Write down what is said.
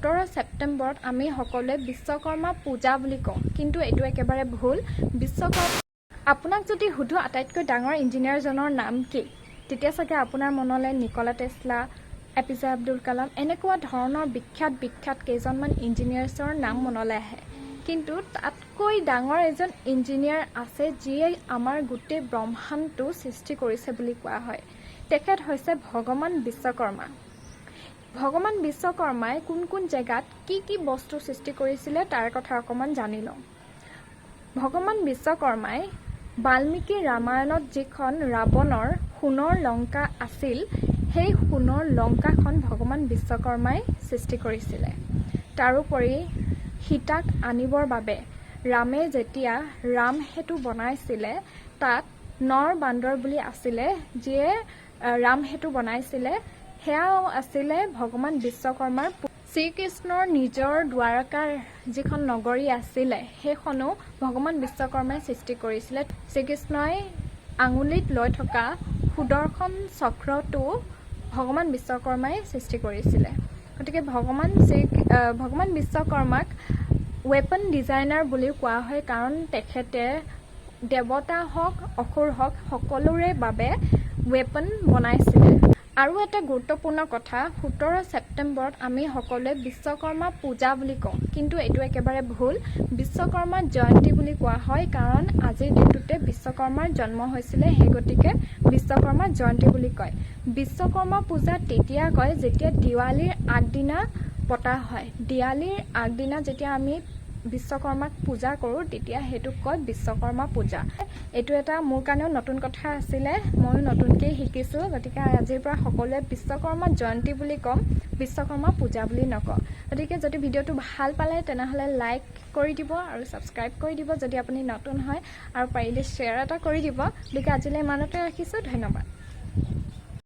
17 ছেপ্টেম্বৰত আমি সকলোৱে বিশ্বকৰ্মা পূজা বুলি কওঁ, কিন্তু এইটো একেবাৰে ভুল। আপোনাক যদি সুধো আটাইতকৈ ডাঙৰ ইঞ্জিনিয়াৰজনৰ নাম কি, তেতিয়া চাগে আপোনাৰ মনলৈ নিকলা টেছলা, এপিজে আব্দুল কালাম এনেকুৱা ধৰণৰ বিখ্যাত কেইজনমান ইঞ্জিনিয়াৰ্ছৰ নাম মনলৈ আহে। কিন্তু তাতকৈ ডাঙৰ এজন ইঞ্জিনিয়াৰ আছে যিয়ে আমাৰ গোটেই ব্ৰহ্মাণ্ডটো সৃষ্টি কৰিছে বুলি কোৱা হয়। তেখেত হৈছে ভগৱান বিশ্বকৰ্মা। ভগৱান বিশ্বকৰ্মাই কোন জেগাত কি বস্তু সৃষ্টি কৰিছিলে তাৰ কথা অকণমান জানি লওঁ। ভগৱান বিশ্বকৰ্মাই বাল্মীকি ৰামায়ণত যিখন ৰাৱণৰ সোণৰ লংকা আছিল, সেই সোণৰ লংকাখন ভগৱান বিশ্বকৰ্মাই সৃষ্টি কৰিছিলে। তাৰোপৰি সীতাক আনিবৰ বাবে ৰামে যেতিয়া ৰাম সেতু বনাইছিলে, তাত নৰ বান্দৰ বুলি আছিলে যিয়ে ৰাম সেতু বনাইছিলে, সেয়াও আছিলে ভগৱান বিশ্বকৰ্মাৰ। শ্ৰীকৃষ্ণৰ নিজৰ দ্বাৰকাৰ যিখন নগৰী আছিলে, সেইখনো ভগৱান বিশ্বকৰ্মাই সৃষ্টি কৰিছিলে। শ্ৰীকৃষ্ণই আঙুলিত লৈ থকা সুদৰ্শন চক্ৰটো ভগৱান বিশ্বকৰ্মাই সৃষ্টি কৰিছিলে। গতিকে ভগৱান বিশ্বকৰ্মাক ৱেপন ডিজাইনাৰ বুলিও কোৱা হয়, কাৰণ তেখেতে দেৱতা হওক অসুৰ হওক সকলোৰে বাবে ৱেপন বনাইছিলে। আৰু এটা গুৰুত্বপূৰ্ণ কথা, 17 ছেপ্টেম্বৰত আমি সকলোৱে বিশ্বকৰ্মা পূজা বুলি কওঁ, কিন্তু এইটো একেবাৰে ভুল। বিশ্বকৰ্মা জয়ন্তী বুলি কোৱা হয়, কাৰণ আজিৰ দিনটোতে বিশ্বকৰ্মাৰ জন্ম হৈছিলে, সেই গতিকে বিশ্বকৰ্মা জয়ন্তী বুলি কয়। বিশ্বকৰ্মা পূজা তেতিয়া কয় যেতিয়া দিৱালীৰ আগদিনা পতা হয়। দিৱালীৰ আগদিনা যেতিয়া আমি বিশ্বকৰ্মাক পূজা কৰোঁ, তেতিয়া সেইটোক কয় বিশ্বকৰ্মা পূজা। এইটো এটা মোৰ কাৰণেও নতুন কথা আছিলে, ময়ো নতুনকৈ শিকিছোঁ। গতিকে আজিৰ পৰা সকলোৱে বিশ্বকৰ্মা জয়ন্তী বুলি ক'ম, বিশ্বকৰ্মা পূজা বুলি নকওঁ। গতিকে যদি ভিডিঅ'টো ভাল পালে তেনেহ'লে লাইক কৰি দিব আৰু ছাবস্ক্ৰাইব কৰি দিব যদি আপুনি নতুন হয়, আৰু পাৰিলে শ্বেয়াৰ এটা কৰি দিব। গতিকে আজিলৈ ইমানতে ৰাখিছোঁ, ধন্যবাদ।